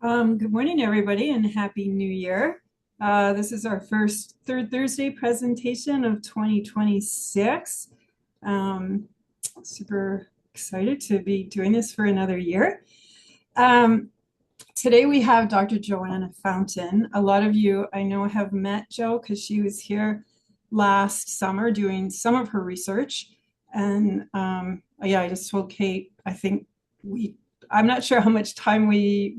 Good morning, everybody, and Happy New Year. This is our first Third Thursday presentation of 2026. Um, Super excited to be doing this for another year. Um, Today we have Dr. Joanna Fountain. A lot of you I know have met Jo because she was here last summer doing some of her research. And yeah, I just told Kate, I'm not sure how much time we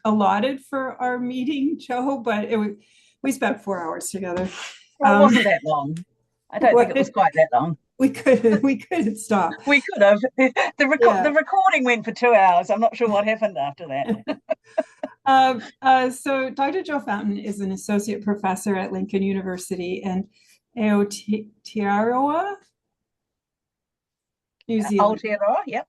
allotted for our meeting, Jo, but we spent 4 hours together. Well, it Um, wasn't that long. I don't think what it was quite that long. we couldn't stop. We could have. The Yeah. recording went for 2 hours. I'm not sure what happened after that. So Dr. Jo Fountain is an associate professor at Lincoln University in Aotearoa, New Zealand. Aotearoa, yep.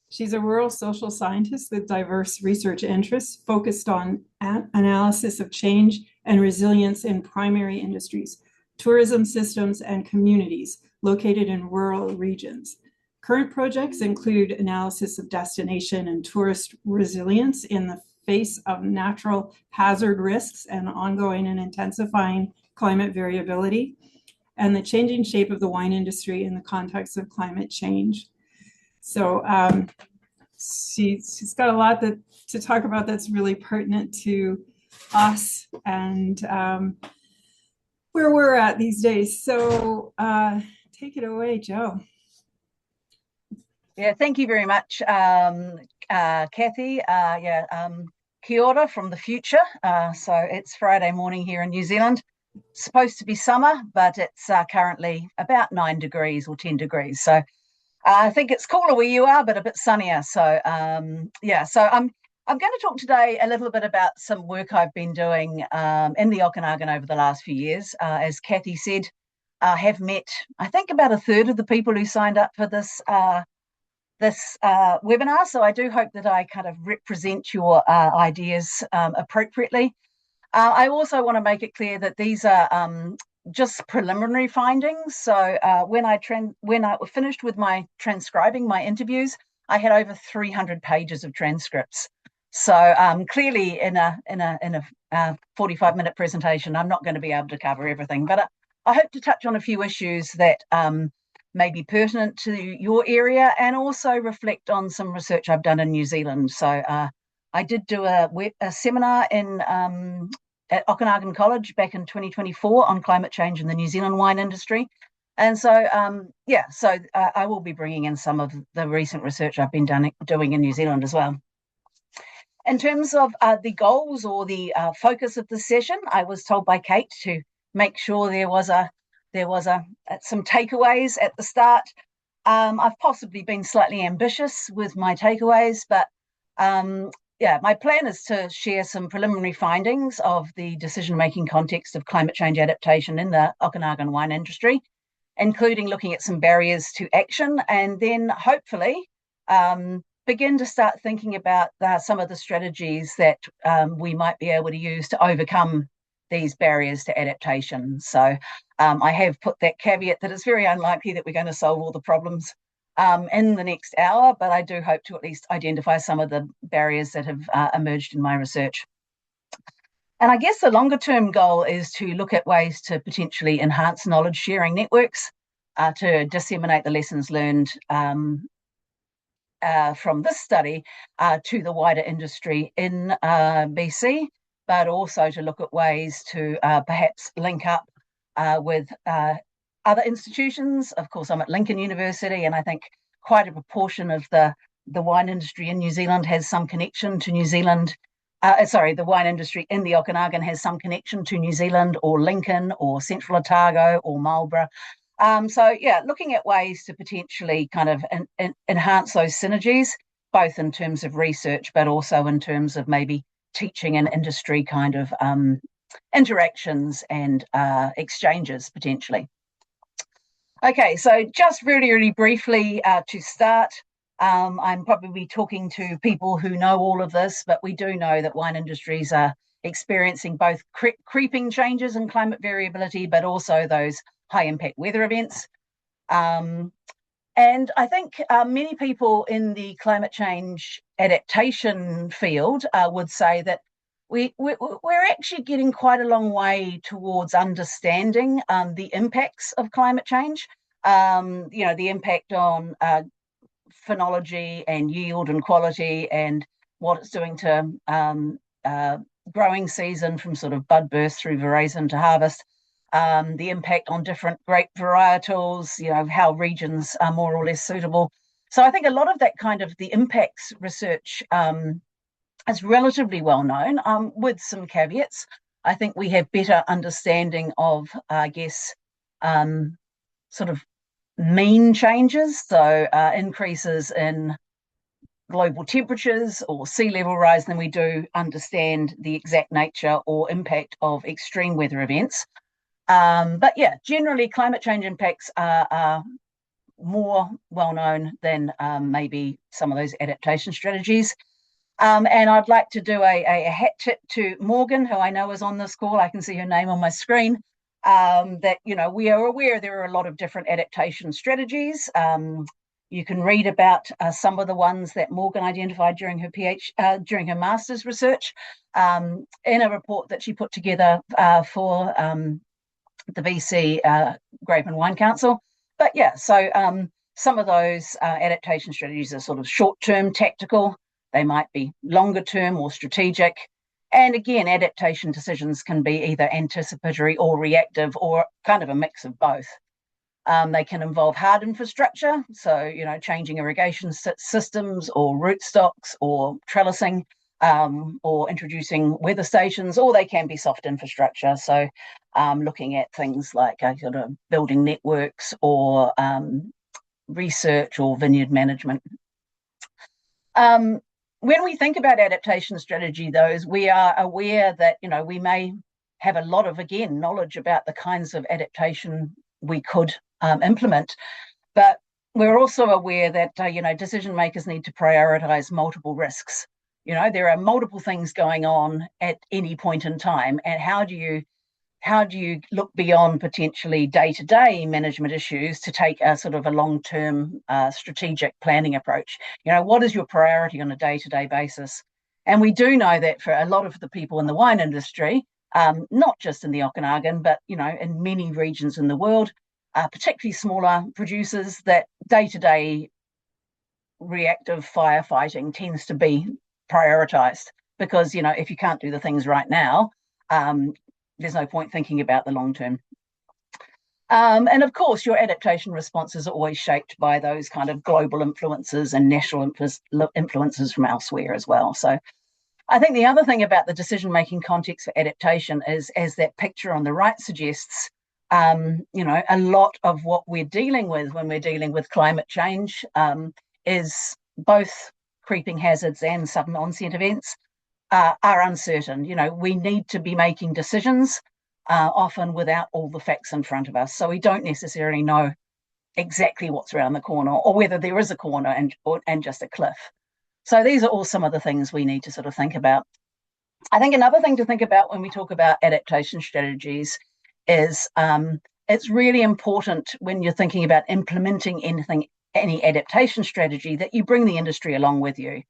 She's a rural social scientist with diverse research interests focused on analysis of change and resilience in primary industries, tourism systems, and communities located in rural regions. Current projects include analysis of destination and tourist resilience in the face of natural hazard risks and ongoing and intensifying climate variability, and the changing shape of the wine industry in the context of climate change. So she's got a lot to talk about that's really pertinent to us and where we're at these days. So take it away, Jo. Yeah, thank you very much, Kathy. Kia ora from the future. So it's Friday morning here in New Zealand. It's supposed to be summer, but it's currently about 9 degrees or 10 degrees. So I think it's cooler where you are, but a bit sunnier. So I'm going to talk today a little bit about some work I've been doing in the Okanagan over the last few years. As Kathy said, I have met, I think, about a third of the people who signed up for this webinar. So I do hope that I kind of represent your ideas appropriately. I also want to make it clear that these are just preliminary findings. So when I finished with my transcribing my interviews, I had over 300 pages of transcripts. So clearly, in a 45-minute presentation, I'm not going to be able to cover everything, but I hope to touch on a few issues that may be pertinent to your area and also reflect on some research I've done in New Zealand. So I did do a seminar at Okanagan College back in 2024 on climate change in the New Zealand wine industry. And so, I will be bringing in some of the recent research I've been doing in New Zealand as well. In terms of the goals or the focus of the session, I was told by Kate to make sure there was some takeaways at the start. I've possibly been slightly ambitious with my takeaways, but my plan is to share some preliminary findings of the decision-making context of climate change adaptation in the Okanagan wine industry, including looking at some barriers to action, and then hopefully begin to start thinking about some of the strategies that we might be able to use to overcome these barriers to adaptation. So I have put that caveat that it's very unlikely that we're going to solve all the problems in the next hour, but I do hope to at least identify some of the barriers that have emerged in my research. And I guess the longer term goal is to look at ways to potentially enhance knowledge sharing networks to disseminate the lessons learned from this study to the wider industry in BC, but also to look at ways to perhaps link up with other institutions. Of course, I'm at Lincoln University, and I think quite a proportion of the wine industry in New Zealand has some connection to New Zealand. The wine industry in the Okanagan has some connection to New Zealand or Lincoln or Central Otago or Marlborough. Looking at ways to potentially kind of enhance those synergies, both in terms of research, but also in terms of maybe teaching and industry kind of interactions and exchanges potentially. Okay, so just really, really briefly to start, I'm probably talking to people who know all of this, but we do know that wine industries are experiencing both creeping changes in climate variability, but also those high impact weather events. And I think many people in the climate change adaptation field would say that we're actually getting quite a long way towards understanding the impacts of climate change. The impact on phenology and yield and quality, and what it's doing to growing season from sort of bud burst through veraison to harvest. The impact on different grape varietals, how regions are more or less suitable. So I think a lot of that kind of the impacts research is relatively well known, with some caveats. I think we have better understanding of, I guess, sort of mean changes, so increases in global temperatures or sea level rise, than we do understand the exact nature or impact of extreme weather events. But yeah, generally climate change impacts are more well known than maybe some of those adaptation strategies. And I'd like to do a hat tip to Morgan, who I know is on this call. I can see her name on my screen. That we are aware there are a lot of different adaptation strategies. You can read about some of the ones that Morgan identified during her master's research in a report that she put together for the BC Grape and Wine Council. But yeah, so some of those adaptation strategies are sort of short-term tactical. They might be longer term or strategic. And again, adaptation decisions can be either anticipatory or reactive, or kind of a mix of both. They can involve hard infrastructure, so changing irrigation systems or root stocks or trellising, or introducing weather stations, or they can be soft infrastructure, so looking at things like sort of building networks or research or vineyard management. When we think about adaptation strategy, though, we are aware that we may have a lot of, again, knowledge about the kinds of adaptation we could implement, but we're also aware that decision makers need to prioritize multiple risks. There are multiple things going on at any point in time, and how do you look beyond potentially day-to-day management issues to take a sort of a long-term strategic planning approach? What is your priority on a day-to-day basis? And we do know that for a lot of the people in the wine industry, not just in the Okanagan, but in many regions in the world, particularly smaller producers, that day-to-day reactive firefighting tends to be prioritized, because if you can't do the things right now, there's no point thinking about the long term. And of course, your adaptation responses are always shaped by those kind of global influences and national influences from elsewhere as well. So I think the other thing about the decision-making context for adaptation is, as that picture on the right suggests, a lot of what we're dealing with when we're dealing with climate change is both creeping hazards and sudden onset events are uncertain. We need to be making decisions often without all the facts in front of us. So we don't necessarily know exactly what's around the corner, or whether there is a corner and just a cliff. So these are all some of the things we need to sort of think about. I think another thing to think about when we talk about adaptation strategies is it's really important, when you're thinking about implementing any adaptation strategy, that you bring the industry along with you.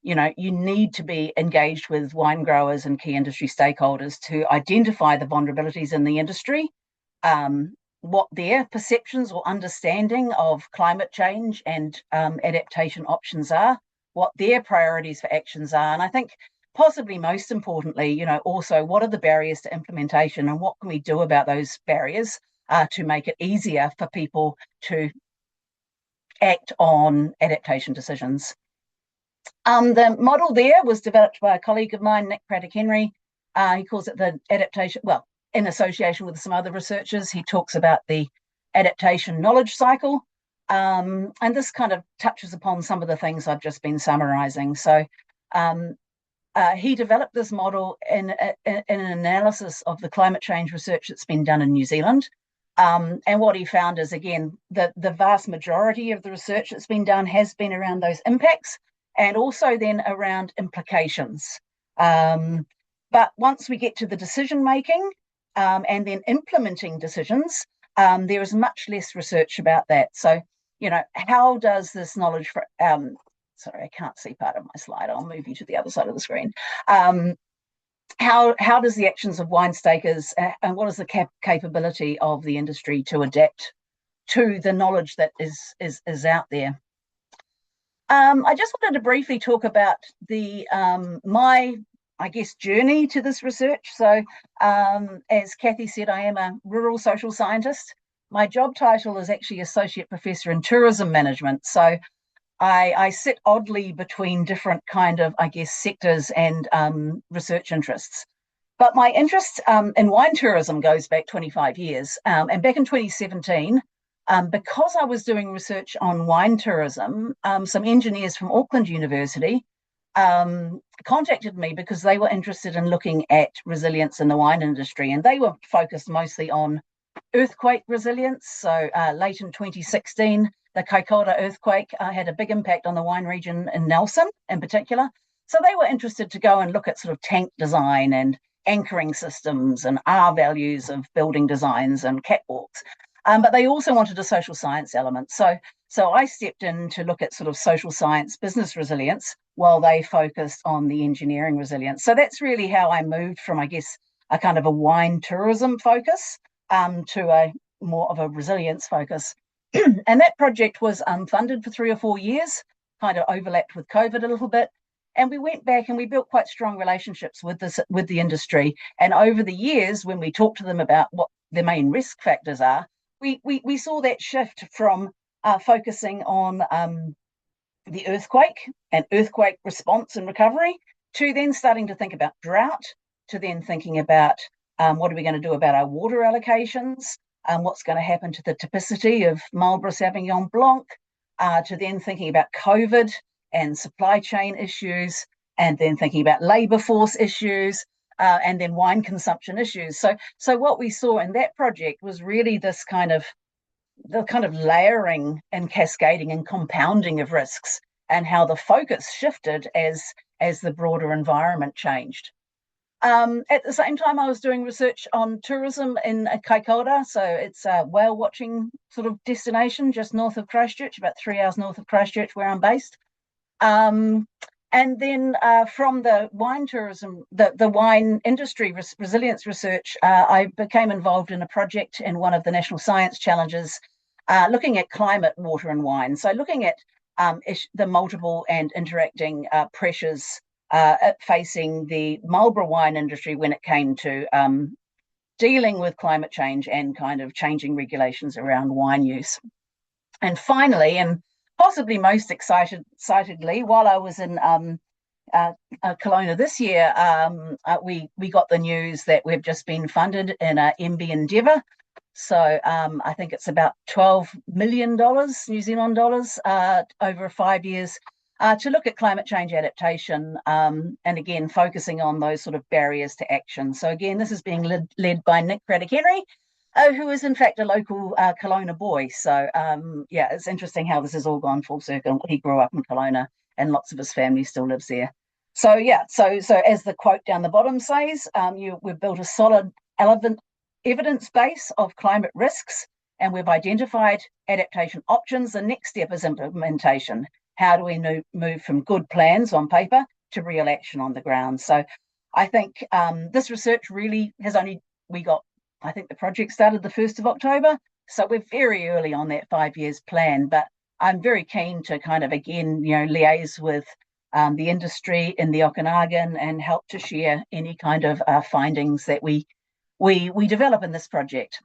You need to be engaged with wine growers and key industry stakeholders to identify the vulnerabilities in the industry, what their perceptions or understanding of climate change and adaptation options are, what their priorities for actions are. And I think possibly most importantly, also what are the barriers to implementation, and what can we do about those barriers to make it easier for people to act on adaptation decisions. The model there was developed by a colleague of mine, Nick Craddock-Henry. He calls it the adaptation, well, in association with some other researchers, he talks about the adaptation knowledge cycle. And this kind of touches upon some of the things I've just been summarising. So he developed this model in an analysis of the climate change research that's been done in New Zealand. And what he found is, again, the vast majority of the research that's been done has been around those impacts, and also then around implications. But once we get to the decision making and then implementing decisions, there is much less research about that. So, how does this knowledge sorry, I can't see part of my slide. I'll move you to the other side of the screen. How does the actions of wine stakers and what is the capability of the industry to adapt to the knowledge that is out there? I just wanted to briefly talk about the my journey to this research. So, as Kathy said, I am a rural social scientist. My job title is actually Associate Professor in Tourism Management. So I sit oddly between different kind of, sectors and research interests. But my interest in wine tourism goes back 25 years. And back in 2017, because I was doing research on wine tourism, some engineers from Auckland University contacted me because they were interested in looking at resilience in the wine industry. And they were focused mostly on earthquake resilience. So late in 2016, the Kaikoura earthquake had a big impact on the wine region in Nelson in particular. So they were interested to go and look at sort of tank design and anchoring systems and R values of building designs and catwalks. But they also wanted a social science element. So I stepped in to look at sort of social science business resilience while they focused on the engineering resilience. So that's really how I moved from, a kind of a wine tourism focus to a more of a resilience focus. And that project was funded for 3 or 4 years, kind of overlapped with COVID a little bit. And we went back and we built quite strong relationships with the industry. And over the years, when we talked to them about what the main risk factors are, we saw that shift from focusing on the earthquake and earthquake response and recovery to then starting to think about drought, to then thinking about what are we going to do about our water allocations, what's going to happen to the typicity of Marlborough Sauvignon Blanc, to then thinking about COVID and supply chain issues, and then thinking about labour force issues, and then wine consumption issues. So what we saw in that project was really this kind of layering and cascading and compounding of risks, and how the focus shifted as the broader environment changed. At the same time, I was doing research on tourism in Kaikoura. So it's a whale watching sort of destination just north of Christchurch, about 3 hours north of Christchurch, where I'm based. And then from the wine tourism, the wine industry resilience research, I became involved in a project in one of the National Science Challenges looking at climate, water and wine. So looking at the multiple and interacting pressures facing the Marlborough wine industry when it came to dealing with climate change and kind of changing regulations around wine use. And finally, and possibly most excitedly, while I was in Kelowna this year, we got the news that we've just been funded in a MB Endeavour. So I think it's about $12 million New Zealand dollars over 5 years to look at climate change adaptation, and again focusing on those sort of barriers to action. So again, this is being led by Nick Craddock-Henry, who is in fact a local Kelowna boy. So it's interesting how this has all gone full circle. He grew up in Kelowna and lots of his family still lives there. So as the quote down the bottom says, we've built a solid evidence base of climate risks, and we've identified adaptation options. The next step is implementation. How do we move from good plans on paper to real action on the ground? So I think this research really has I think the project started the 1st of October. So we're very early on that 5 years plan, but I'm very keen to kind of, again, liaise with the industry in the Okanagan and help to share any kind of findings that we develop in this project.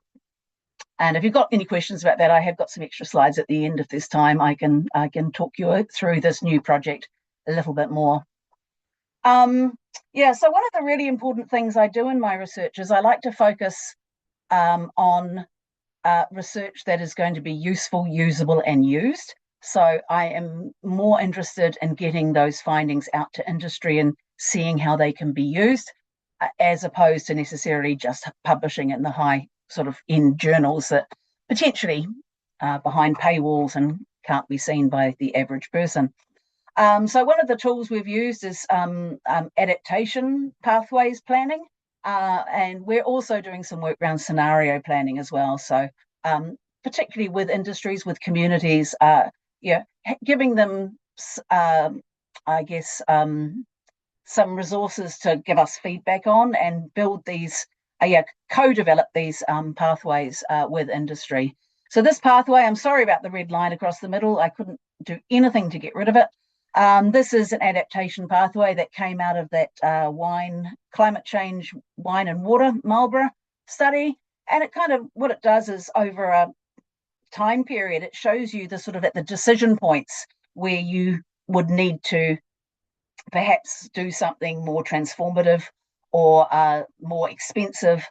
And if you've got any questions about that, I have got some extra slides at the end of this time. I can talk you through this new project a little bit more. So one of the really important things I do in my research is I like to focus on research that is going to be useful, usable, and used. So I am more interested in getting those findings out to industry and seeing how they can be used, as opposed to necessarily just publishing in the high sort of in journals that potentially behind paywalls and can't be seen by the average person. So one of the tools we've used is adaptation pathways planning, and we're also doing some work around scenario planning as well. So particularly with industries, with communities, giving them, I guess, some resources to give us feedback on and build these, co-develop these pathways with industry. So this pathway, I'm sorry about the red line across the middle. I couldn't do anything to get rid of it. This is an adaptation pathway that came out of that climate change, wine and water Marlborough study. And it kind of, what it does is over a time period, it shows you the sort of at the decision points where you would need to perhaps do something more transformative or more expensive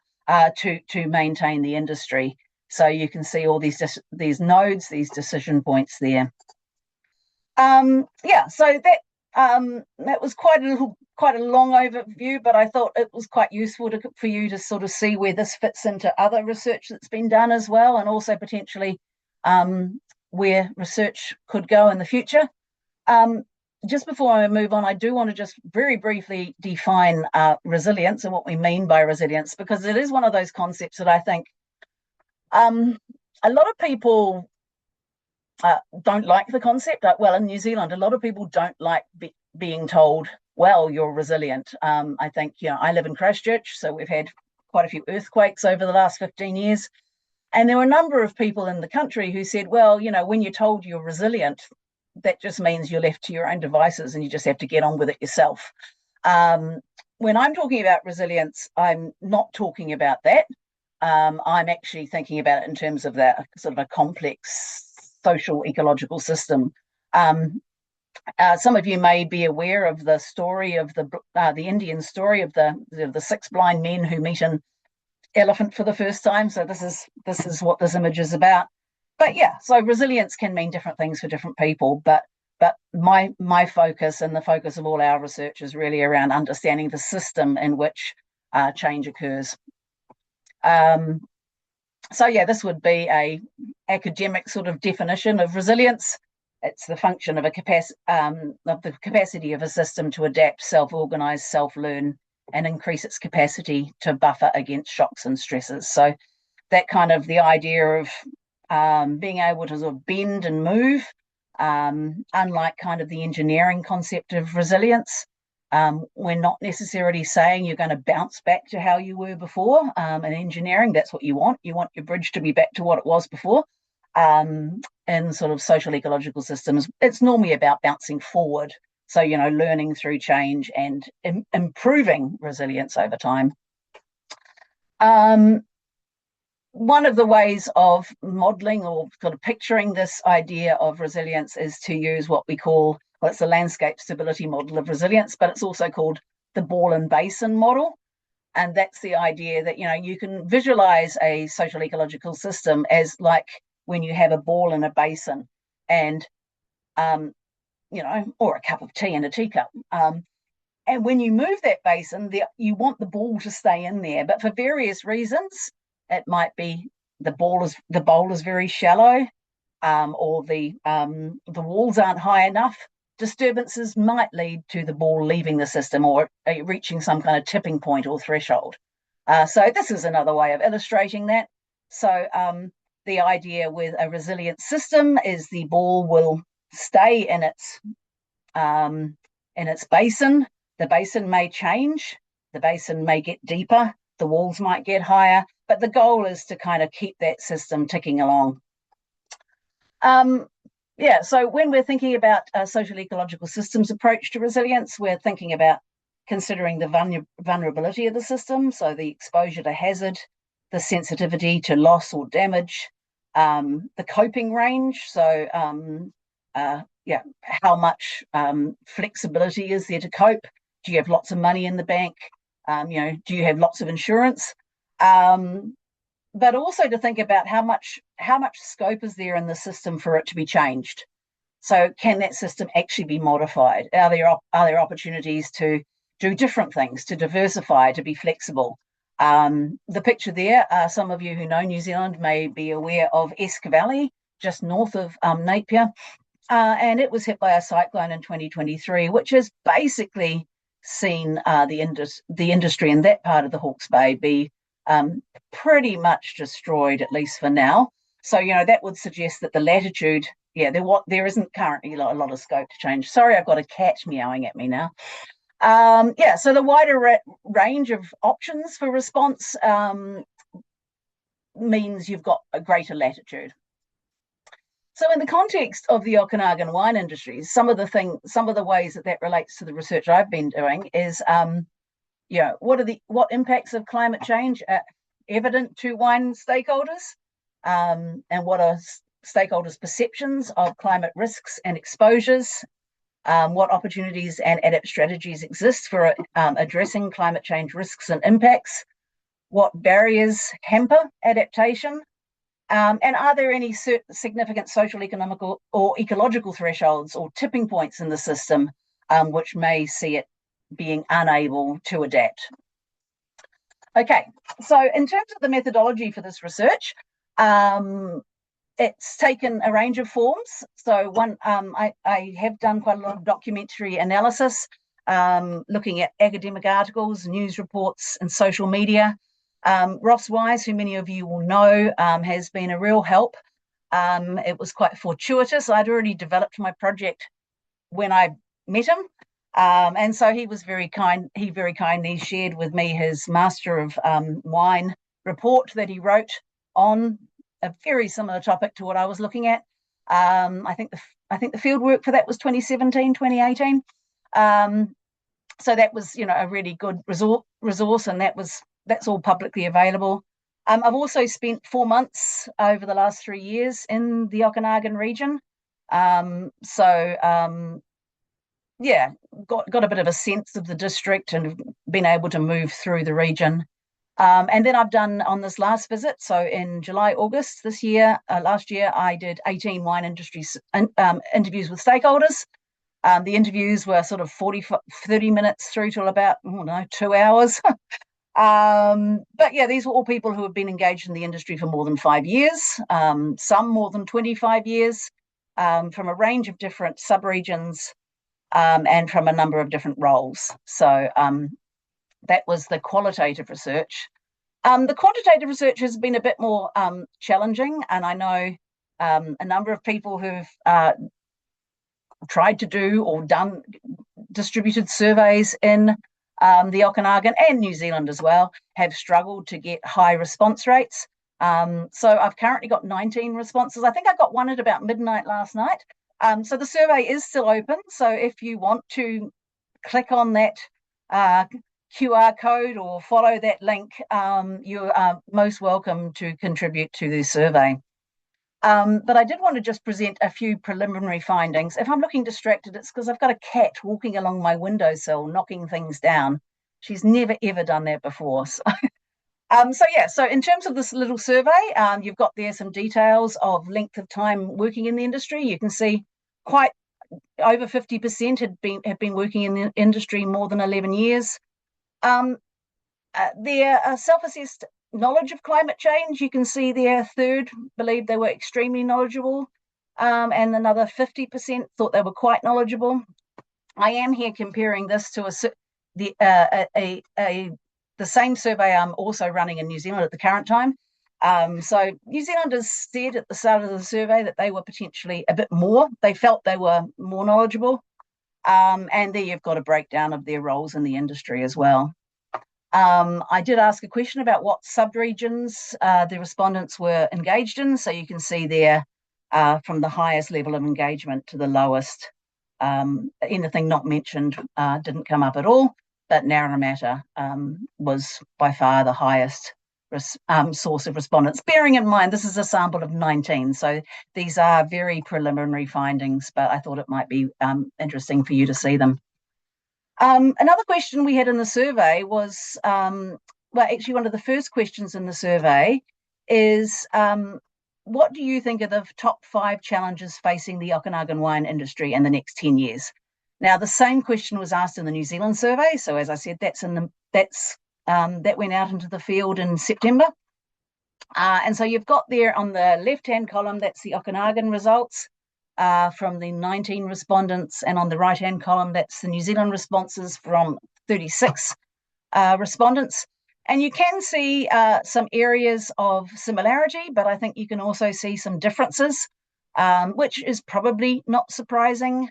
to maintain the industry. So you can see all these nodes, these decision points there. So that was quite a long overview, but I thought it was quite useful for you to sort of see where this fits into other research that's been done as well, and also potentially where research could go in the future. Just before I move on, I do want to just very briefly define resilience and what we mean by resilience, because it is one of those concepts that I think a lot of people don't like the concept. Well, in New Zealand, a lot of people don't like being told, well, you're resilient. I think, I live in Christchurch, so we've had quite a few earthquakes over the last 15 years. And there were a number of people in the country who said, well, when you're told you're resilient, that just means you're left to your own devices and you just have to get on with it yourself. When I'm talking about resilience, I'm not talking about that. I'm actually thinking about it in terms of that sort of a complex social ecological system. Some of you may be aware of the story of the Indian story of the 6 blind men who meet an elephant for the first time. So this is what this image is about. But so resilience can mean different things for different people. But my focus and the focus of all our research is really around understanding the system in which change occurs. This would be a academic sort of definition of resilience. It's the function of the capacity of a system to adapt, self-organize, self-learn, and increase its capacity to buffer against shocks and stresses. So that kind of the idea of being able to sort of bend and move, unlike kind of the engineering concept of resilience. We're not necessarily saying you're going to bounce back to how you were before. In engineering, that's what you want. You want your bridge to be back to what it was before. In sort of social ecological systems, it's normally about bouncing forward. So, learning through change and improving resilience over time. One of the ways of modeling or sort of picturing this idea of resilience is to use what we call, it's the landscape stability model of resilience, but it's also called the ball and basin model. And that's the idea that, you can visualize a social ecological system as like when you have a ball in a basin and, or a cup of tea in a teacup. And when you move that basin, you want the ball to stay in there, but for various reasons, it might be the bowl is very shallow, or the walls aren't high enough. Disturbances might lead to the ball leaving the system or reaching some kind of tipping point or threshold. So this is another way of illustrating that. So the idea with a resilient system is the ball will stay in its basin. The basin may change. The basin may get deeper. The walls might get higher. But the goal is to kind of keep that system ticking along. So when we're thinking about a social ecological systems approach to resilience, we're thinking about considering the vulnerability of the system, so the exposure to hazard, the sensitivity to loss or damage, the coping range, so how much flexibility is there to cope? Do you have lots of money in the bank? Do you have lots of insurance? But also to think about how much scope is there in the system for it to be changed. So can that system actually be modified? Are there opportunities to do different things, to diversify, to be flexible? The picture there, some of you who know New Zealand may be aware of Esk Valley, just north of Napier, and it was hit by a cyclone in 2023, which has basically seen the industry in that part of the Hawke's Bay be pretty much destroyed, at least for now. So, that would suggest that the latitude, there isn't currently a lot of scope to change. Sorry, I've got a cat meowing at me now. So the wider range of options for response means you've got a greater latitude. So in the context of the Okanagan wine industry, some of the ways that relates to the research I've been doing is, what impacts of climate change are evident to wine stakeholders, and what are stakeholders' perceptions of climate risks and exposures, what opportunities and adapt strategies exist for addressing climate change risks and impacts, what barriers hamper adaptation, and are there any significant social, economical, or ecological thresholds or tipping points in the system which may see it being unable to adapt? Okay, so in terms of the methodology for this research, it's taken a range of forms. So I have done quite a lot of documentary analysis, looking at academic articles, news reports, and social media. Ross Wise, who many of you will know, has been a real help. It was quite fortuitous. I'd already developed my project when I met him. And so he was very kind. He very kindly shared with me his Master of Wine report that he wrote on a very similar topic to what I was looking at. I think the field work for that was 2017, 2018. So that was, a really good resource, and that's all publicly available. I've also spent 4 months over the last 3 years in the Okanagan region. Got a bit of a sense of the district and been able to move through the region. And then I've done on this last visit, so in July, August last year, I did 18 wine industry interviews with stakeholders. The interviews were sort of 30 minutes through till about, 2 hours. But yeah, these were all people who have been engaged in the industry for more than 5 years, some more than 25 years, from a range of different subregions, and from a number of different roles. So that was the qualitative research. The quantitative research has been a bit more challenging, and I know a number of people who've tried to do or done distributed surveys in the Okanagan and New Zealand as well have struggled to get high response rates. So I've currently got 19 responses. I think I got one at about midnight last night. So the survey is still open. So if you want to click on that QR code or follow that link, you are most welcome to contribute to the survey. But I did want to just present a few preliminary findings. If I'm looking distracted, it's because I've got a cat walking along my windowsill, knocking things down. She's never, ever done that before. So in terms of this little survey, you've got there some details of length of time working in the industry. You can see quite over 50% have been working in the industry more than 11 years. Their self-assessed knowledge of climate change, you can see there, a third believed they were extremely knowledgeable, and another 50% thought they were quite knowledgeable. I am here comparing this to the same survey I'm also running in New Zealand at the current time. So New Zealanders said at the start of the survey that they were potentially a bit more. They felt they were more knowledgeable. And there you've got a breakdown of their roles in the industry as well. I did ask a question about what subregions the respondents were engaged in. So you can see there from the highest level of engagement to the lowest. Anything not mentioned didn't come up at all, but Naramata was by far the highest source of respondents. Bearing in mind, this is a sample of 19, so these are very preliminary findings, but I thought it might be interesting for you to see them. Another question we had in the survey was, actually one of the first questions in the survey is, what do you think are the top 5 challenges facing the Okanagan wine industry in the next 10 years? Now, the same question was asked in the New Zealand survey. So as I said, that went out into the field in September. And so you've got there on the left-hand column, that's the Okanagan results from the 19 respondents. And on the right-hand column, that's the New Zealand responses from 36 respondents. And you can see some areas of similarity, but I think you can also see some differences, which is probably not surprising.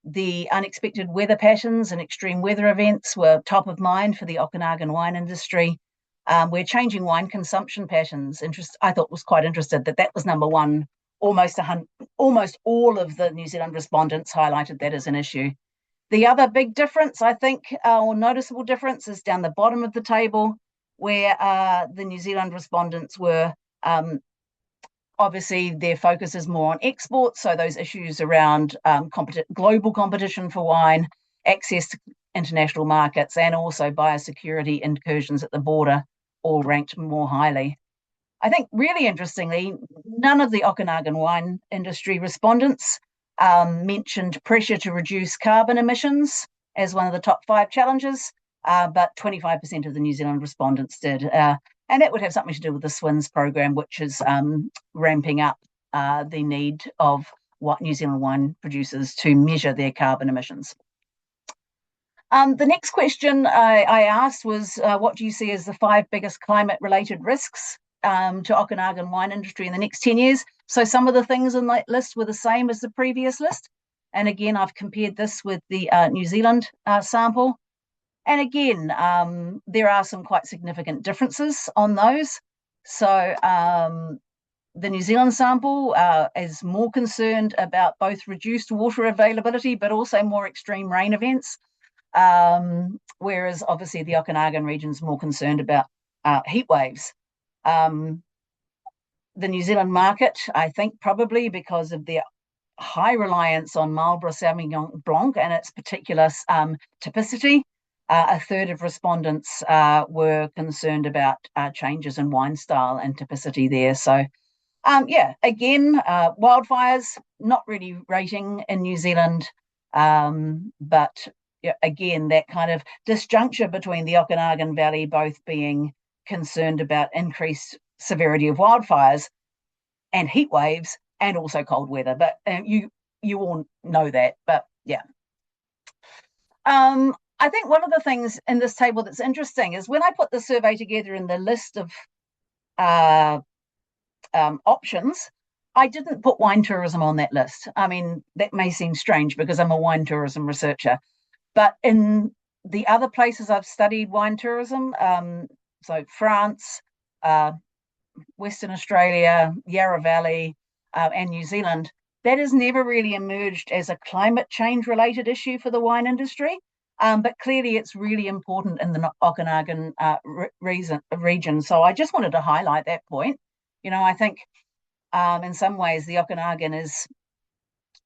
The unexpected weather patterns and extreme weather events were top of mind for the Okanagan wine industry. We're changing wine consumption patterns. I thought was quite interested that was number one. Almost all of the New Zealand respondents highlighted that as an issue. The other big difference, I think, or noticeable difference, is down the bottom of the table, where the New Zealand respondents were obviously their focus is more on exports, so those issues around global competition for wine, access to international markets, and also biosecurity incursions at the border all ranked more highly. I think really interestingly, none of the Okanagan wine industry respondents mentioned pressure to reduce carbon emissions as one of the top 5 challenges, but 25% of the New Zealand respondents did. And that would have something to do with the SWINS program, which is ramping up the need of what New Zealand wine producers to measure their carbon emissions. The next question I asked was, what do you see as the 5 biggest climate-related risks to Okanagan wine industry in the next 10 years? So some of the things in that list were the same as the previous list. And again, I've compared this with the New Zealand sample. And again, there are some quite significant differences on those. So the New Zealand sample is more concerned about both reduced water availability, but also more extreme rain events. Whereas obviously the Okanagan region is more concerned about heat waves. The New Zealand market, I think probably because of their high reliance on Marlborough Sauvignon Blanc and its particular typicity, a third of respondents were concerned about changes in wine style and typicity there. So again, wildfires, not really rating in New Zealand, but again, that kind of disjuncture between the Okanagan Valley both being concerned about increased severity of wildfires and heat waves and also cold weather. But you all know that, but yeah. I think one of the things in this table that's interesting is when I put the survey together in the list of options, I didn't put wine tourism on that list. I mean, that may seem strange because I'm a wine tourism researcher, but in the other places I've studied wine tourism, so France, Western Australia, Yarra Valley, and New Zealand, that has never really emerged as a climate change related issue for the wine industry. But clearly it's really important in the Okanagan region. So I just wanted to highlight that point. I think in some ways the Okanagan is,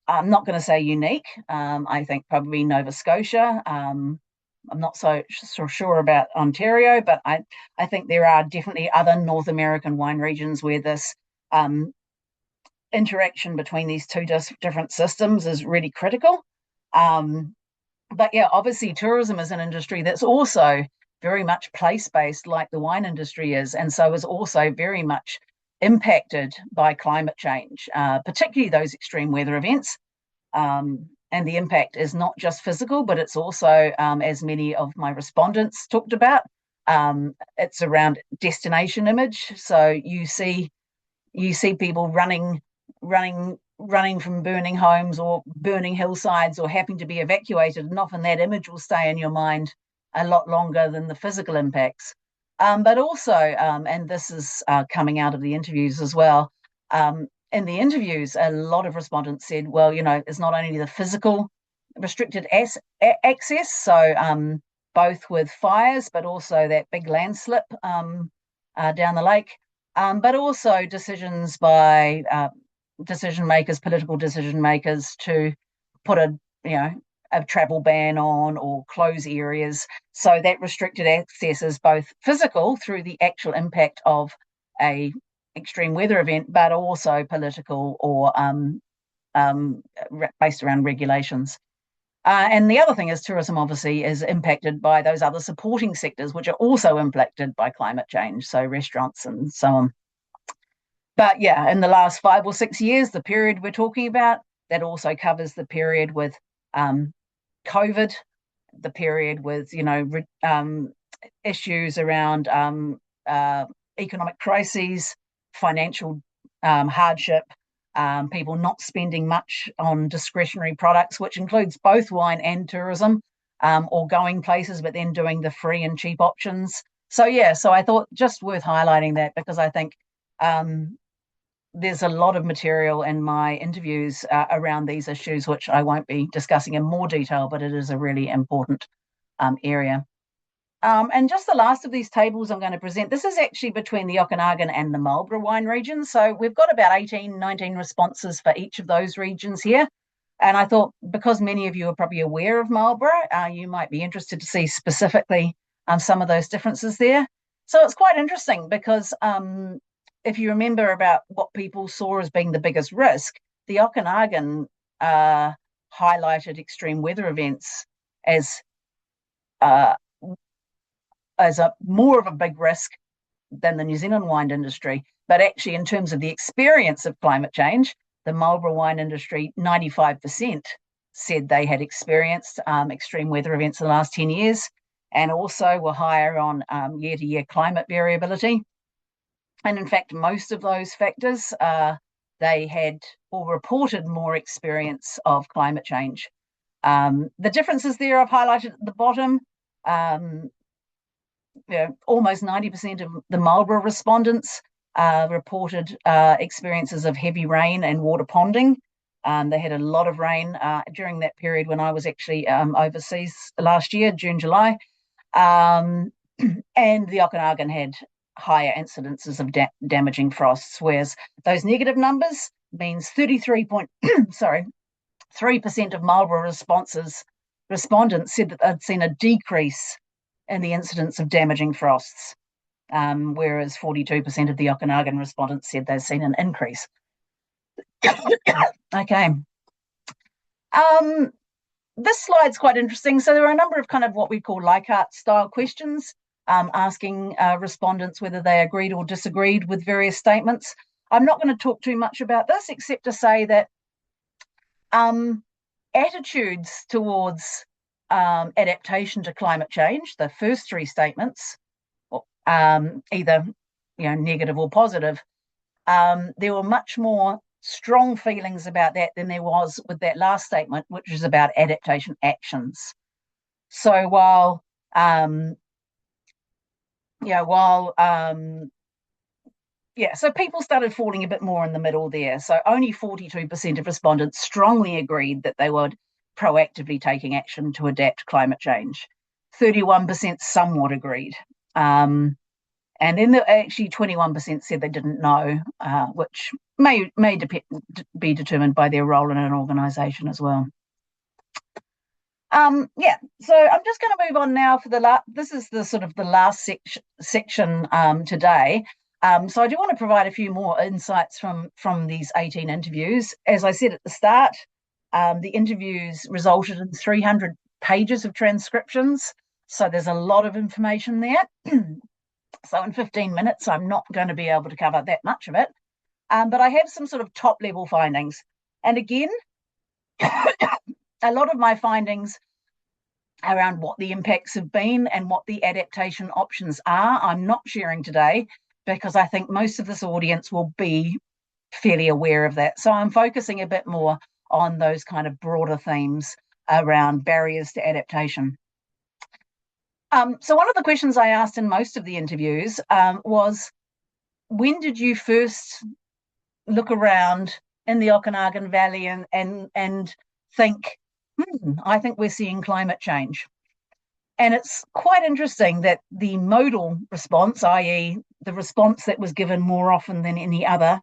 I'm not going to say unique. I think probably Nova Scotia. I'm not so sure about Ontario, but I think there are definitely other North American wine regions where this interaction between these two different systems is really critical. But yeah, obviously tourism is an industry that's also very much place-based like the wine industry is, and so is also very much impacted by climate change, particularly those extreme weather events. And the impact is not just physical, but it's also, as many of my respondents talked about, it's around destination image. So you see people running from burning homes or burning hillsides or having to be evacuated, and often that image will stay in your mind a lot longer than the physical impacts. But also, and this is coming out of the interviews as well, in the interviews, a lot of respondents said, well, it's not only the physical restricted access, so both with fires, but also that big landslip down the lake, but also decisions by decision makers, political decision makers, to put a travel ban on or close areas. So that restricted access is both physical through the actual impact of a extreme weather event, but also political or based around regulations. And the other thing is tourism obviously is impacted by those other supporting sectors, which are also impacted by climate change, so restaurants and so on. But yeah, in the last 5 or 6 years, the period we're talking about, that also covers the period with COVID, the period with, issues around economic crises, financial hardship, people not spending much on discretionary products, which includes both wine and tourism, or going places, but then doing the free and cheap options. So I thought just worth highlighting that, because I think there's a lot of material in my interviews around these issues, which I won't be discussing in more detail, but it is a really important area. And just the last of these tables I'm going to present, this is actually between the Okanagan and the Marlborough wine regions. So we've got about 18, 19 responses for each of those regions here. And I thought, because many of you are probably aware of Marlborough, you might be interested to see specifically some of those differences there. So it's quite interesting because if you remember about what people saw as being the biggest risk, the Okanagan highlighted extreme weather events as more of a big risk than the New Zealand wine industry. But actually, in terms of the experience of climate change, the Marlborough wine industry, 95% said they had experienced extreme weather events in the last 10 years, and also were higher on year-to-year climate variability. And in fact, most of those factors, they had or reported more experience of climate change. The differences there I've highlighted at the bottom. Almost 90% of the Marlborough respondents reported experiences of heavy rain and water ponding. They had a lot of rain during that period when I was actually overseas last year, June, July. And the Okanagan had higher incidences of damaging frosts, whereas those negative numbers means 3% of Marlborough respondents said that they'd seen a decrease in the incidence of damaging frosts, whereas 42% of the Okanagan respondents said they'd seen an increase. Okay. This slide's quite interesting. So there are a number of kind of what we call Leichhardt style questions, asking respondents whether they agreed or disagreed with various statements. I'm not going to talk too much about this, except to say that attitudes towards adaptation to climate change, the first three statements, either negative or positive, there were much more strong feelings about that than there was with that last statement, which is about adaptation actions. So while so people started falling a bit more in the middle there. So only 42% of respondents strongly agreed that they would proactively taking action to adapt climate change. 31% somewhat agreed. And then actually 21% said they didn't know, which may be determined by their role in an organisation as well. So I'm just going to move on now for this is the sort of the last section today. So I do want to provide a few more insights from these 18 interviews. As I said at the start, the interviews resulted in 300 pages of transcriptions. So there's a lot of information there. So in 15 minutes, I'm not going to be able to cover that much of it. But I have some sort of top level findings. And again, a lot of my findings around what the impacts have been and what the adaptation options are, I'm not sharing today, because I think most of this audience will be fairly aware of that. So I'm focusing a bit more on those kind of broader themes around barriers to adaptation. So one of the questions I asked in most of the interviews was, when did you first look around in the Okanagan Valley and think, I think we're seeing climate change? And it's quite interesting that the modal response, i.e. the response that was given more often than any other,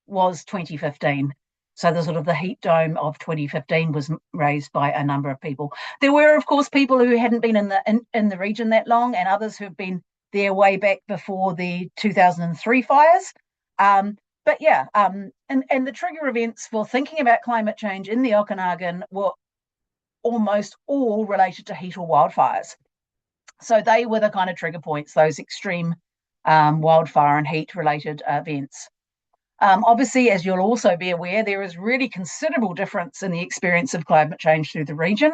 was 2015. So the sort of the heat dome of 2015 was raised by a number of people. There were, of course, people who hadn't been in the region that long, and others who've been there way back before the 2003 fires. And the trigger events for thinking about climate change in the Okanagan were almost all related to heat or wildfires. So they were the kind of trigger points, those extreme wildfire and heat related events. Obviously, as you'll also be aware, there is really considerable difference in the experience of climate change through the region.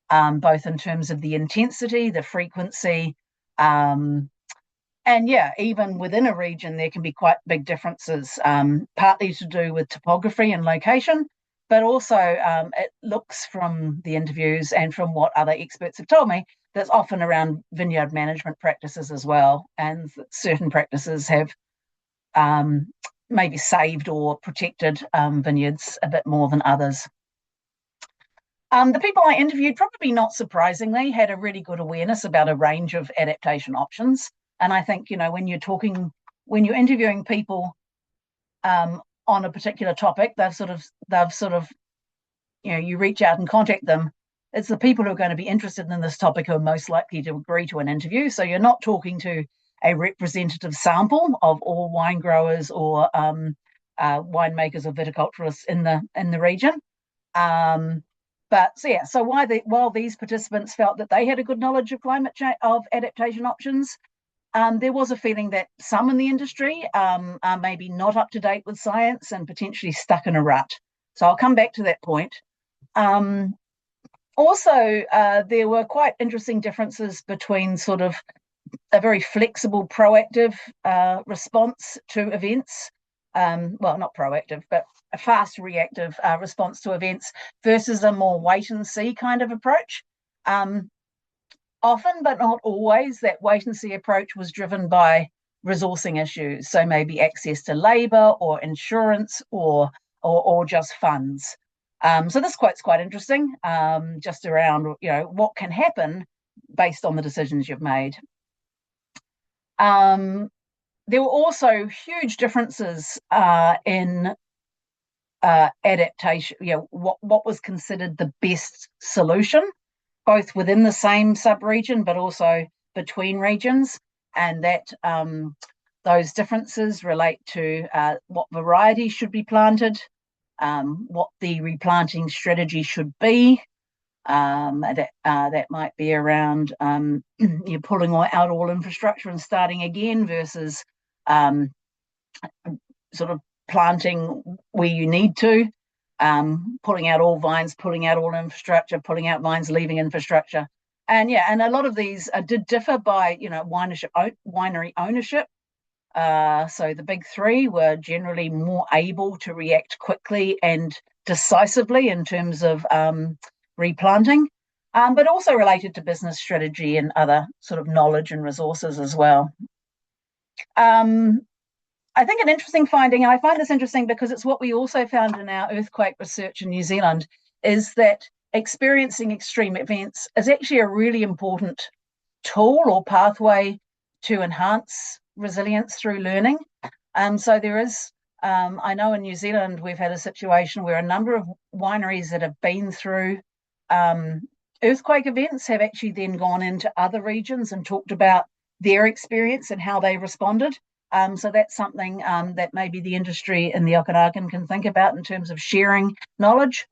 both in terms of the intensity, the frequency, and yeah, even within a region, there can be quite big differences, partly to do with topography and location, but also it looks from the interviews and from what other experts have told me, that's often around vineyard management practices as well. And certain practices have maybe saved or protected vineyards a bit more than others. The people I interviewed, probably not surprisingly, had a really good awareness about a range of adaptation options. And I think, when you're interviewing people on a particular topic, they've sort of, you reach out and contact them. It's the people who are going to be interested in this topic who are most likely to agree to an interview. So you're not talking to a representative sample of all wine growers or winemakers or viticulturists in the region. So while these participants felt that they had a good knowledge of climate change, of adaptation options, there was a feeling that some in the industry are maybe not up to date with science and potentially stuck in a rut. So I'll come back to that point. Also, there were quite interesting differences between sort of a very flexible, proactive response to events. Well, not proactive, but a fast reactive response to events versus a more wait and see kind of approach. Often, but not always, that wait and see approach was driven by resourcing issues. So maybe access to labour or insurance or just funds. So this quote's quite interesting, just around, what can happen based on the decisions you've made. There were also huge differences in adaptation, what was considered the best solution, both within the same sub-region, but also between regions. And that those differences relate to what variety should be planted, what the replanting strategy should be. That might be around you're pulling out all infrastructure and starting again versus sort of planting where you need to, pulling out all vines, pulling out all infrastructure, pulling out vines, leaving infrastructure. And a lot of these did differ by, winery ownership. So the big three were generally more able to react quickly and decisively in terms of replanting, but also related to business strategy and other sort of knowledge and resources as well. I think an interesting finding, and I find this interesting because it's what we also found in our earthquake research in New Zealand, is that experiencing extreme events is actually a really important tool or pathway to enhance resilience through learning. So there is, I know in New Zealand, we've had a situation where a number of wineries that have been through earthquake events have actually then gone into other regions and talked about their experience and how they responded. So that's something that maybe the industry in the Okanagan can think about in terms of sharing knowledge.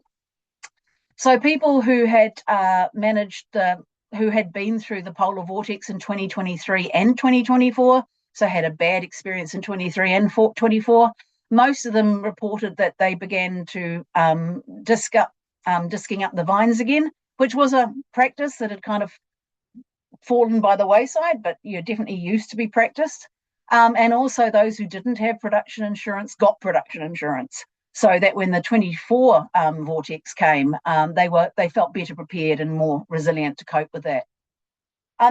So people who had who had been through the polar vortex in 2023 and 2024, so had a bad experience in 23 and 24, most of them reported that they began to disking up the vines again, which was a practice that had kind of fallen by the wayside, but definitely used to be practiced. And also those who didn't have production insurance got production insurance, so that when the 24 vortex came, they felt better prepared and more resilient to cope with that.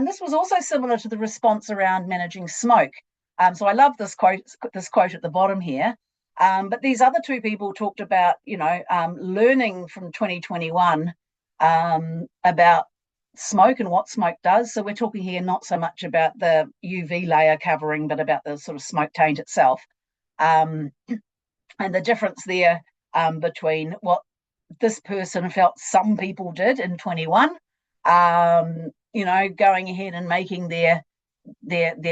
This was also similar to the response around managing smoke. So I love this quote at the bottom here. But these other two people talked about, learning from 2021 about smoke and what smoke does. So we're talking here not so much about the UV layer covering, but about the sort of smoke taint itself. And the difference there between what this person felt some people did in 21, going ahead and making their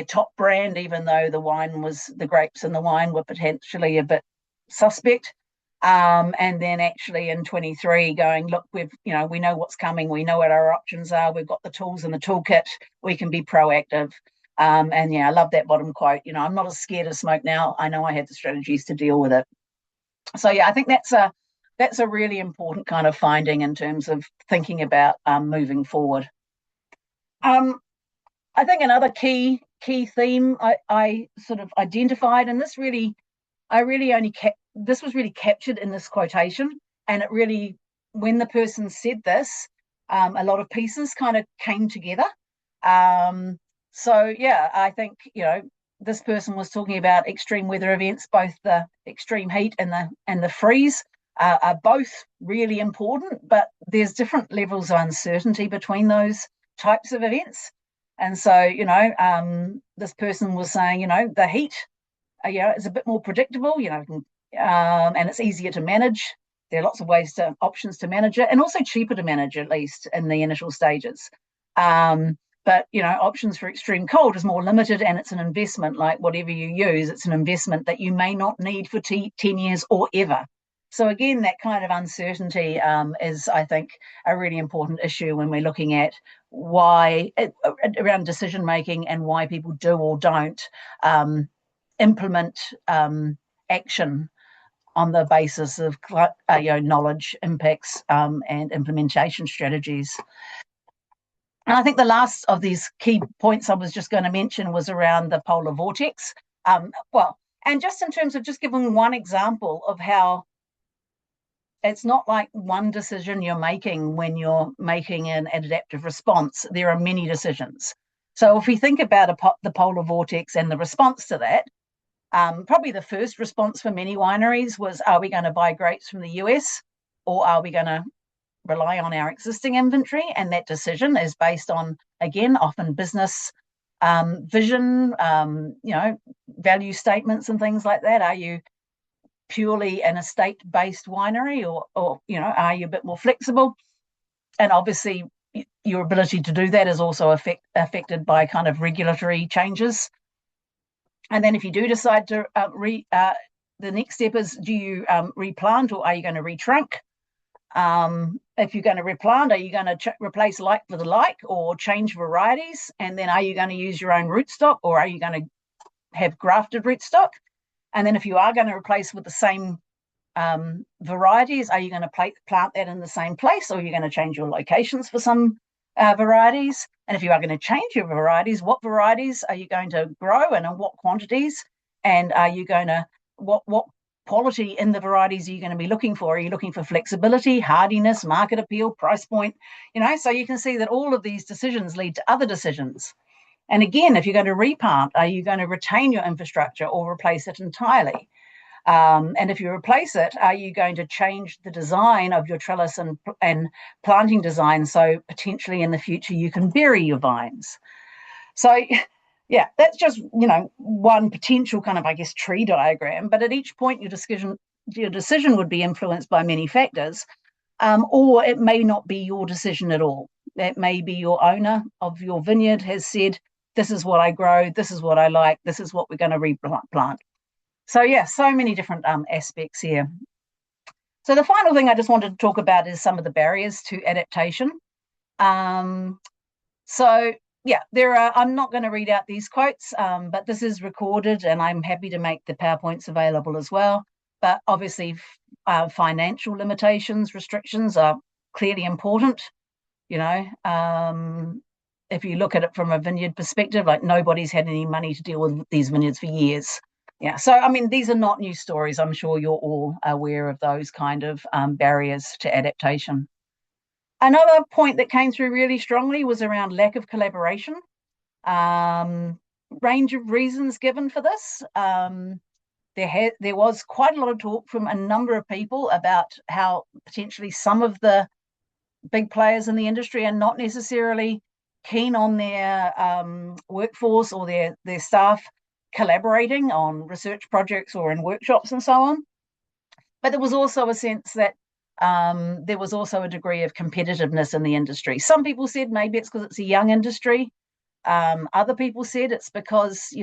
top brand, even though the grapes in the wine were potentially a bit suspect. And then actually in 23 going, look, we know what's coming. We know what our options are. We've got the tools in the toolkit. We can be proactive. I love that bottom quote. I'm not as scared of smoke now. I know I have the strategies to deal with it. So I think that's that's a really important kind of finding in terms of thinking about moving forward. I think another key theme I sort of identified, and this really this was really captured in this quotation, and it really, when the person said this, a lot of pieces kind of came together. So yeah, I think, this person was talking about extreme weather events, both the extreme heat and the freeze are both really important, but there's different levels of uncertainty between those types of events. And so, this person was saying, the heat, is a bit more predictable, and it's easier to manage. There are lots of options to manage it, and also cheaper to manage, at least in the initial stages. But options for extreme cold is more limited, and it's an investment. Like whatever you use, it's an investment that you may not need for 10 years or ever. So again, that kind of uncertainty is, I think, a really important issue when we're looking at why around decision making and why people do or don't implement action on the basis of knowledge, impacts, and implementation strategies. And I think the last of these key points I was just going to mention was around the polar vortex. And just in terms of just giving one example of how it's not like one decision you're making when you're making an adaptive response. There are many decisions. So if we think about the polar vortex and the response to that, probably the first response for many wineries was, are we going to buy grapes from the US, or are we going to rely on our existing inventory? And that decision is based on, again, often business vision, value statements and things like that. Are you purely an estate-based winery, or are you a bit more flexible? And obviously your ability to do that is also affected by kind of regulatory changes. And then if you do decide to the next step is, do you replant, or are you going to retrunk? If you're going to replant, are you going to replace like with like, or change varieties? And then are you going to use your own rootstock, or are you going to have grafted rootstock? And then if you are going to replace with the same varieties, are you going to plant that in the same place, or are you going to change your locations for some varieties? And if you are going to change your varieties, what varieties are you going to grow and in what quantities? And are you going to, what quality in the varieties are you going to be looking for? Are you looking for flexibility, hardiness, market appeal, price point? So you can see that all of these decisions lead to other decisions. And again, if you're going to replant, are you going to retain your infrastructure or replace it entirely? And if you replace it, are you going to change the design of your trellis and planting design, so potentially in the future you can bury your vines? So yeah, that's just one potential kind of, I guess, tree diagram. But at each point, your decision would be influenced by many factors, or it may not be your decision at all. That may be your owner of your vineyard has said, this is what I grow, this is what I like, this is what we're going to replant. So yeah, so many different aspects here. So the final thing I just wanted to talk about is some of the barriers to adaptation. So yeah, I'm not going to read out these quotes, but this is recorded, and I'm happy to make the PowerPoints available as well. But obviously, financial limitations, restrictions are clearly important. If you look at it from a vineyard perspective, like nobody's had any money to deal with these vineyards for years. Yeah, so I mean, these are not new stories. I'm sure you're all aware of those kind of barriers to adaptation. Another point that came through really strongly was around lack of collaboration. Range of reasons given for this. There was quite a lot of talk from a number of people about how potentially some of the big players in the industry are not necessarily keen on their workforce or their staff collaborating on research projects or in workshops and so on. But there was also a sense that there was also a degree of competitiveness in the industry. Some people said maybe it's because it's a young industry. Other people said it's because,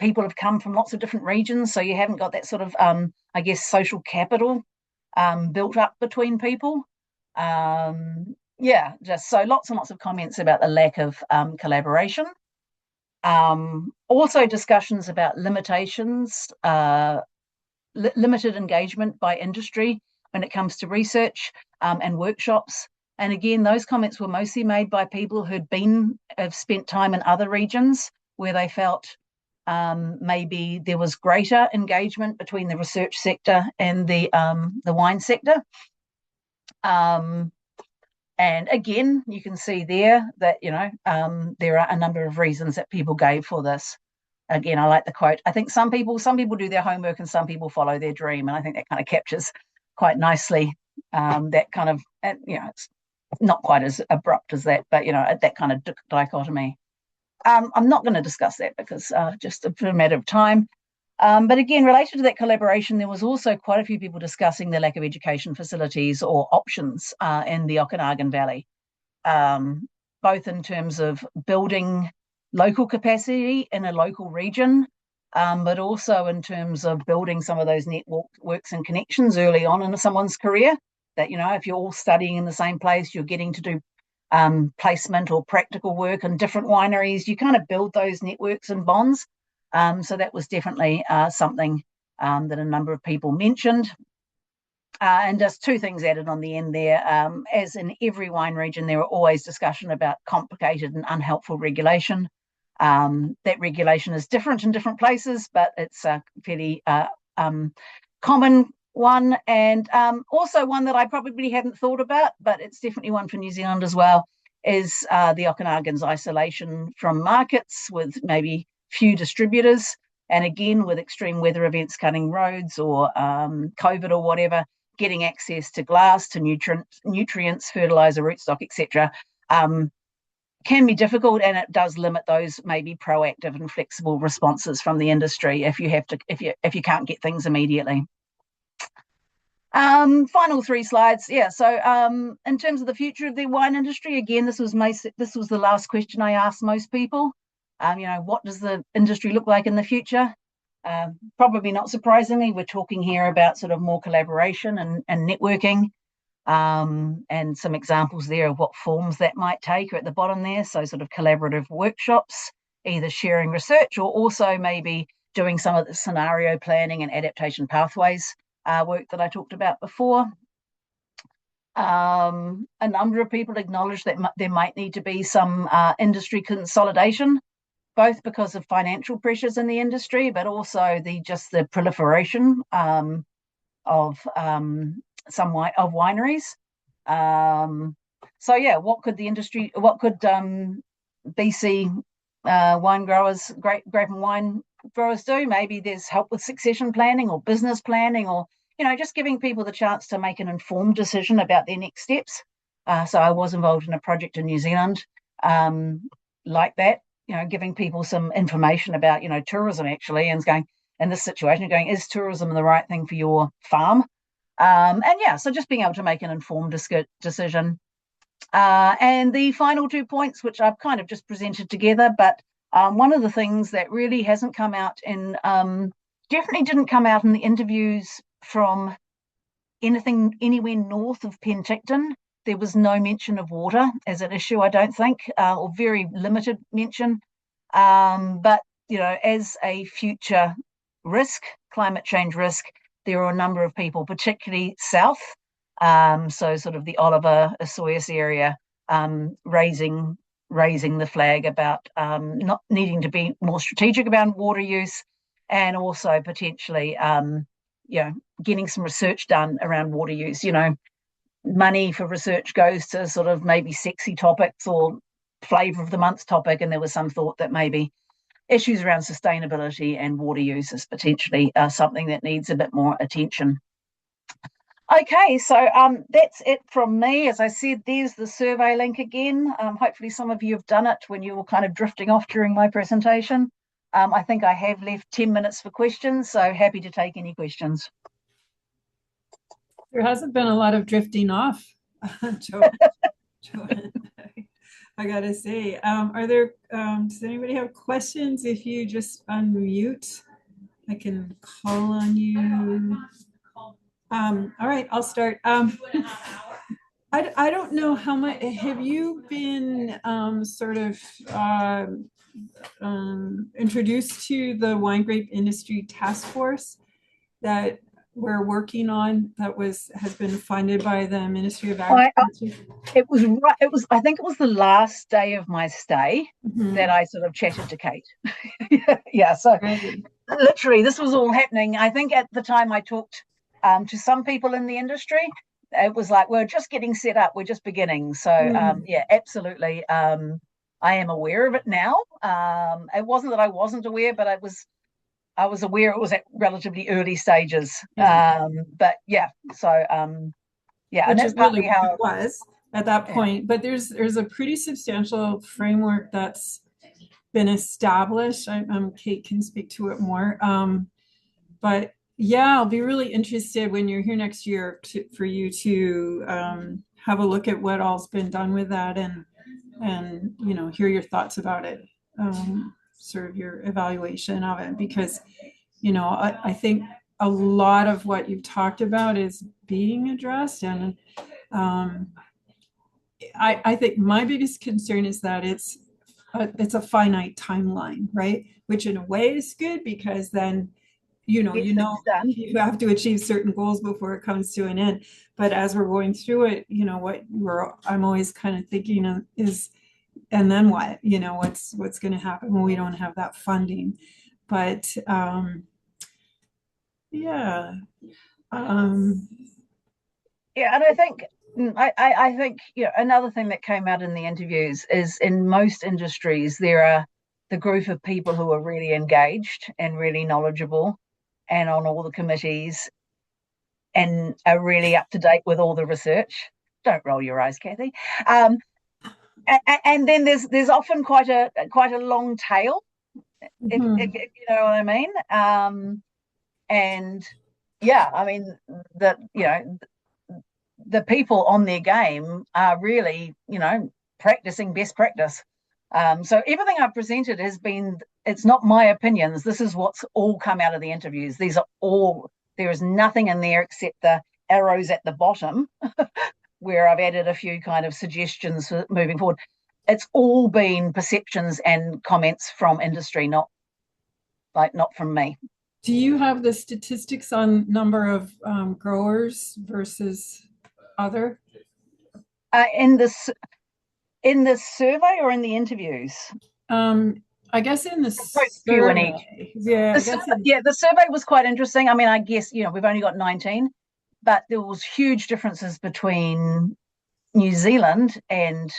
people have come from lots of different regions, so you haven't got that sort of, I guess, social capital built up between people. Just so lots and lots of comments about the lack of collaboration. Also discussions about limitations, limited engagement by industry. when it comes to research and workshops. And again, those comments were mostly made by people who'd have spent time in other regions where they felt maybe there was greater engagement between the research sector and the wine sector. And again, you can see there that, there are a number of reasons that people gave for this. Again, I like the quote. I think some people do their homework and some people follow their dream. And I think that kind of captures quite nicely that kind of, it's not quite as abrupt as that, but, that kind of dichotomy. I'm not going to discuss that because just a matter of time. But again, related to that collaboration, there was also quite a few people discussing the lack of education facilities or options in the Okanagan Valley, both in terms of building local capacity in a local region, but also in terms of building some of those networks and connections early on in someone's career. That, if you're all studying in the same place, you're getting to do placement or practical work in different wineries, you kind of build those networks and bonds. So that was definitely something that a number of people mentioned. And just two things added on the end there. As in every wine region, there are always discussion about complicated and unhelpful regulation. That regulation is different in different places, but it's a fairly common one, and also one that I probably hadn't thought about, but it's definitely one for New Zealand as well, is the Okanagan's isolation from markets with maybe few distributors, and again with extreme weather events cutting roads or COVID or whatever, getting access to glass, to nutrients, fertilizer, rootstock, etc. Can be difficult, and it does limit those maybe proactive and flexible responses from the industry if you can't get things immediately. Final three slides. Yeah, so in terms of the future of the wine industry, again, this was the last question I asked most people. What does the industry look like in the future? Probably not surprisingly, we're talking here about sort of more collaboration and networking, and some examples there of what forms that might take are at the bottom there. So sort of collaborative workshops, either sharing research or also maybe doing some of the scenario planning and adaptation pathways work that I talked about before. A number of people acknowledge that there might need to be some industry consolidation, both because of financial pressures in the industry, but also the proliferation of wineries. So yeah, what could BC grape and wine growers do? Maybe there's help with succession planning or business planning, or just giving people the chance to make an informed decision about their next steps. So I was involved in a project in New Zealand like that, giving people some information about, tourism actually, and going, in this situation, going, is tourism the right thing for your farm? And yeah, so just being able to make an informed decision. And the final 2 points, which I've kind of just presented together, but one of the things that really hasn't come out definitely didn't come out in the interviews from anything anywhere north of Penticton. There was no mention of water as an issue, I don't think, or very limited mention. But, as a future risk, climate change risk, there are a number of people, particularly south, so sort of the Oliver, Osoyoos area, raising the flag about not needing to be more strategic about water use, and also potentially, getting some research done around water use. Money for research goes to sort of maybe sexy topics or flavour of the month topic, and there was some thought that maybe issues around sustainability and water use is potentially something that needs a bit more attention. Okay, so that's it from me. As I said, there's the survey link again. Hopefully some of you have done it when you were kind of drifting off during my presentation. I think I have left 10 minutes for questions, so happy to take any questions. There hasn't been a lot of drifting off, Joanna. I gotta say, does anybody have questions? If you just unmute, I can call on you. All right, I'll start. I don't know how much, have you been introduced to the wine grape industry task force that we're working on that has been funded by the Ministry of I, Agriculture? it was right. It was. I think it was the last day of my stay that Mhm. I sort of chatted to Kate. Yeah. So Right. literally, this was all happening. I think at the time I talked to some people in the industry. It was like we're just getting set up. We're just beginning. So Mm. yeah, absolutely. I am aware of it now. It wasn't that I wasn't aware, but I was aware it was at relatively early stages. Yeah. But yeah, so yeah, and Which that's it really partly how. was at that Yeah. point. But there's a pretty substantial framework that's been established. Kate can speak to it more. But yeah, I'll be really interested when you're here next year for you to have a look at what all's been done with that and hear your thoughts about it, sort of your evaluation of it, because I think a lot of what you've talked about is being addressed, and um, I think my biggest concern is that it's a finite timeline, right? Which in a way is good because then Get things done. you have to achieve certain goals before it comes to an end. But as we're going through it, I'm always kind of thinking of is, and then what? What's going to happen when we don't have that funding? But yeah, um, Yeah, and I think I think another thing that came out in the interviews is in most industries there are the group of people who are really engaged and really knowledgeable and on all the committees and are really up to date with all the research. Don't roll your eyes, Kathy. Um, and then there's often quite a long tail, if mhm. you know what I mean. And yeah, I mean that the people on their game are really, practicing best practice. So everything I've presented has been, it's not my opinions. This is what's all come out of the interviews. These are all, there is nothing in there except the arrows at the bottom where I've added a few kind of suggestions for moving forward. It's all been perceptions and comments from industry, not from me. Do you have the statistics on number of growers versus other? In this survey or in the interviews? I guess in the Few in each. survey. Yeah, I guess The survey was quite interesting. I mean, I guess we've only got 19, but there was huge differences between New Zealand and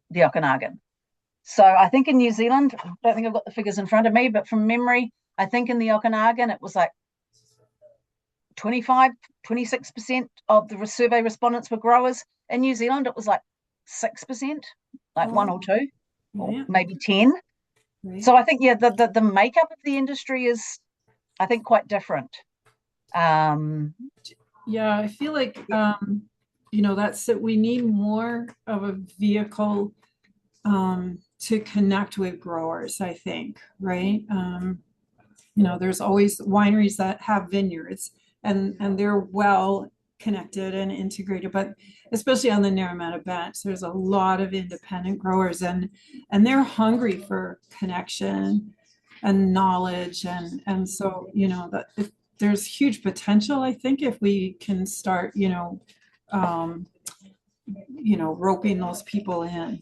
the Okanagan. So I think in New Zealand, I don't think I've got the figures in front of me, but from memory, I think in the Okanagan it was like 25, 26% of the survey respondents were growers. In New Zealand, it was like 6%, like one or two, or yeah, maybe 10. right. So I think the makeup of the industry is, I think, quite different. Yeah, I feel like that's that we need more of a vehicle to connect with growers, I think, right? There's always wineries that have vineyards and they're well connected and integrated, but especially on the Naramata Bench, there's a lot of independent growers and they're hungry for connection and knowledge and so that if there's huge potential, I think, if we can start um, roping those people in.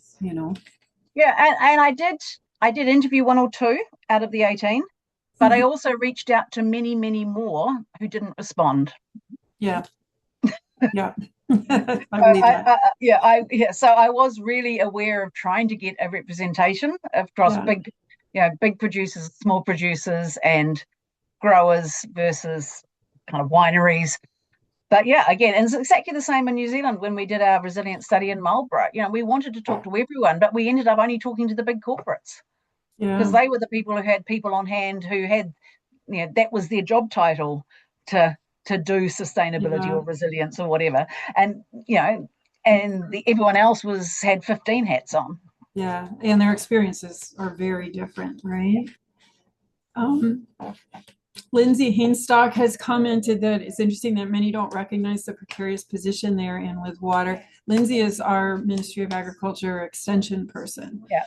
Yeah, and I did interview one or two out of the 18, but I also reached out to many, many more who didn't respond. Yeah, yeah. I believe that. So I was really aware of trying to get a representation across Yeah. big producers, small producers, and growers versus kind of wineries. But yeah, again, and it's exactly the same in New Zealand when we did our resilience study in Marlborough. We wanted to talk to everyone, but we ended up only talking to the big corporates because Yeah. they were the people who had people on hand who had, that was their job title to do sustainability Yeah. or resilience or whatever, and everyone else had 15 hats on. Yeah. And their experiences are very different, right? Um, Lindsay Hainstock has commented that it's interesting that many don't recognize the precarious position they're in with water. Lindsay is our Ministry of Agriculture extension person. Yeah.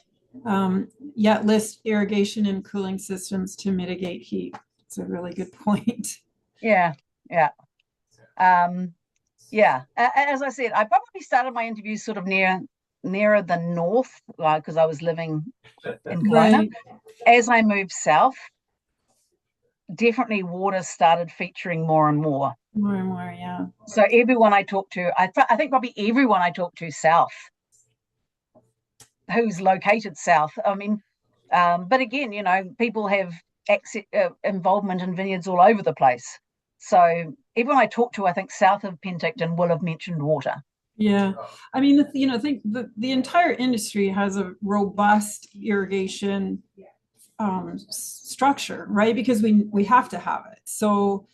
Yet list irrigation and cooling systems to mitigate heat. It's a really good point. Yeah. Yeah, as I said, I probably started my interviews sort of nearer the north, because I was living in Kelowna. Right. As I moved south, definitely water started featuring more and more. More and more, yeah. So everyone I talked to, I think probably everyone I talked to south, who's located south. I mean, but again, people have involvement in vineyards all over the place. So everyone I talked to, I think south of Penticton will have mentioned water. Yeah. I mean, I think the entire industry has a robust irrigation structure, right? Because we have to have it. So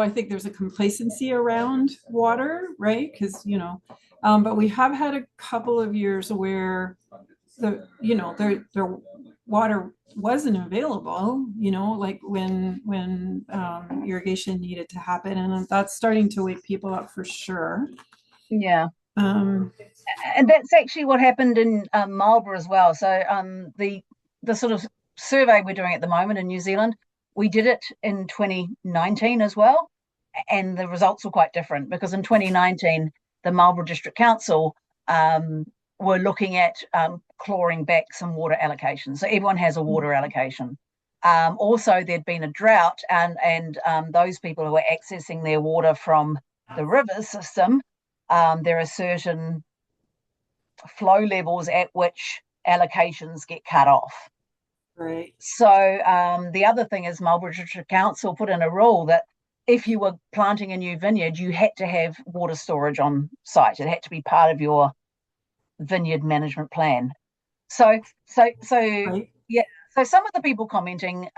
I think there's a complacency around water, right? Because but we have had a couple of years where their water wasn't available, like when irrigation needed to happen, and that's starting to wake people up for sure. Yeah. Um, And that's actually what happened in Marlborough as well. So the sort of survey we're doing at the moment in New Zealand, we did it in 2019 as well, and the results were quite different because in 2019 the Marlborough District Council were looking at clawing back some water allocation. So everyone has a water allocation. Also, there'd been a drought, and those people who were accessing their water from the river system, there are certain flow levels at which allocations get cut off. right. So the other thing is Marlborough District Council put in a rule that if you were planting a new vineyard, you had to have water storage on site. It had to be part of your vineyard management plan. So Right. yeah. So some of the people commenting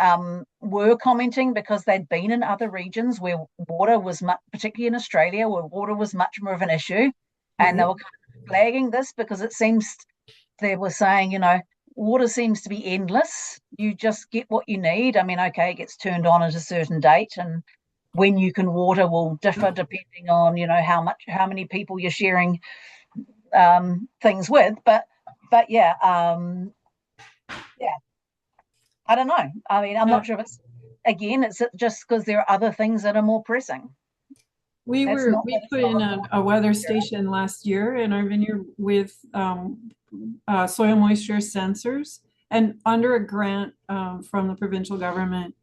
were commenting because they'd been in other regions where water was particularly in Australia, where water was much more of an issue, and they Right. were kind of flagging this because it seems they were saying, water seems to be endless. You just get what you need. I mean, okay, it gets turned on at a certain date, and when you can water will differ depending on, how many people you're sharing things with. But yeah, yeah, I don't know. I mean, I'm not sure if it's just because there are other things that are more pressing. We It's were not we that it's put not in important. a weather station last year in our vineyard with soil moisture sensors, and under a grant from the provincial government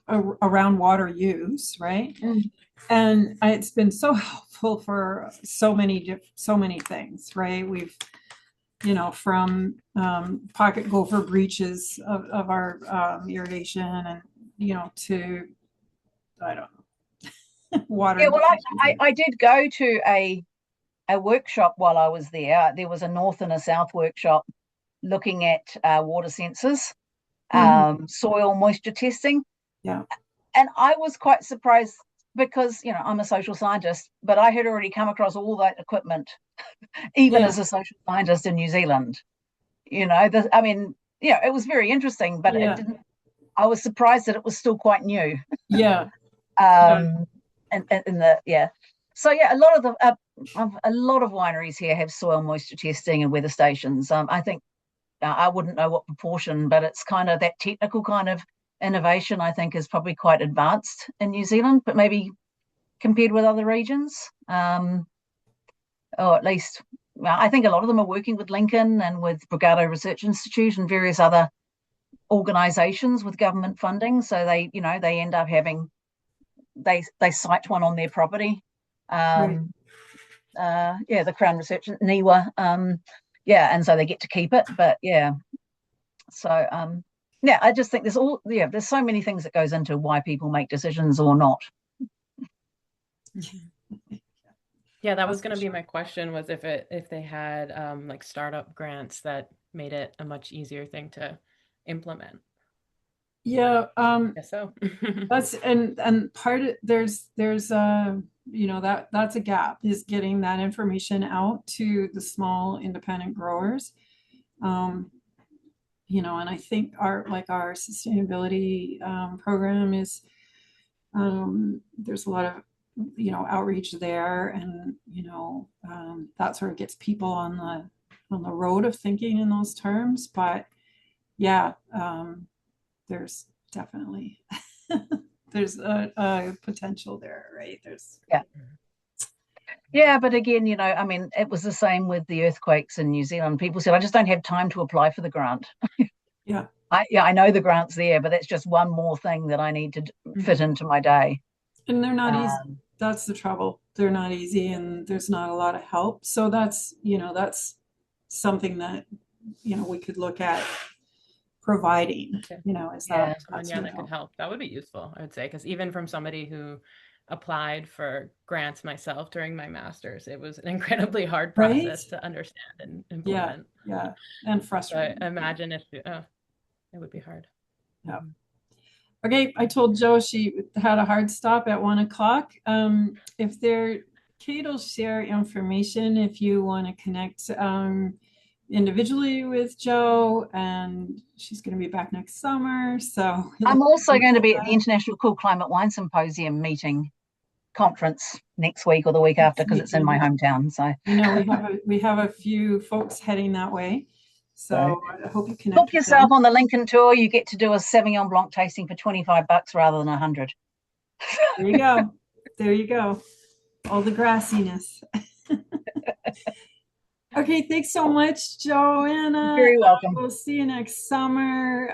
around water use, right? Mm. And it's been so helpful for so many things, right? We've from pocket gopher breaches of our irrigation, and to I don't know Yeah, water well, deficiency. I did go to a workshop while I was there. There was a north and a south workshop looking at water sensors, Mhm. soil moisture testing. Yeah. And I was quite surprised because, I'm a social scientist, but I had already come across all that equipment, even Yeah. as a social scientist in New Zealand. I mean, it was very interesting, but it Yeah. didn't, I was surprised that it was still quite new. Yeah. Yeah. Um, and in the, yeah. So yeah, a lot of wineries here have soil moisture testing and weather stations. I think I wouldn't know what proportion, but it's kind of that technical kind of innovation, I think, is probably quite advanced in New Zealand, but maybe compared with other regions. Or at least, I think a lot of them are working with Lincoln and with Brigado Research Institute and various other organizations with government funding. So they end up having, they site one on their property. Right. Yeah, the Crown Research NIWA. Yeah, and so they get to keep it. But yeah, so yeah, I just think there's so many things that goes into why people make decisions or not. Yeah, that was That's going for to be sure. my question, was if they had like startup grants that made it a much easier thing to implement. Yeah. Guess so. That's and part of there's that's a gap, is getting that information out to the small independent growers. Um, and I think our sustainability program is there's a lot of outreach there, and that sort of gets people on the road of thinking in those terms. But yeah, there's definitely there's a potential there, right? Yeah, but again, I mean, it was the same with the earthquakes in New Zealand. People said, I just don't have time to apply for the grant. Yeah. I know the grant's there, but that's just one more thing that I need to fit into my day. And they're not easy. That's the trouble. They're not easy, and there's not a lot of help. So that's something that, we could look at providing, is that someone that could help. That would be useful, I would say, because even from somebody who applied for grants myself during my master's, it was an incredibly hard process to understand and implement. Yeah, and frustrating. So imagine if it would be hard. Yeah. Okay, I told Jo she had a hard stop at 1:00. Kate will share information if you want to connect individually with Jo, and she's going to be back next summer. So I'm also going to be at the International Cool Climate Wine Symposium conference next week or the week after, because it's in my hometown. So we have a few folks heading that way. So I hope you connect. Book yourself on the Lincoln tour. You get to do a Sauvignon Blanc tasting for $25 rather than $100. There you go. There you go. All the grassiness. Okay, thanks so much, Joanna. You're very welcome. We'll see you next summer.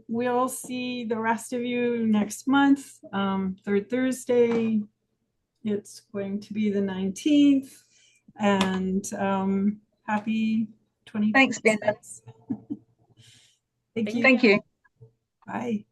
We'll see the rest of you next month, third Thursday. It's going to be the 19th. And happy 20. Thanks, Ben. Thank you. Thank you. Bye.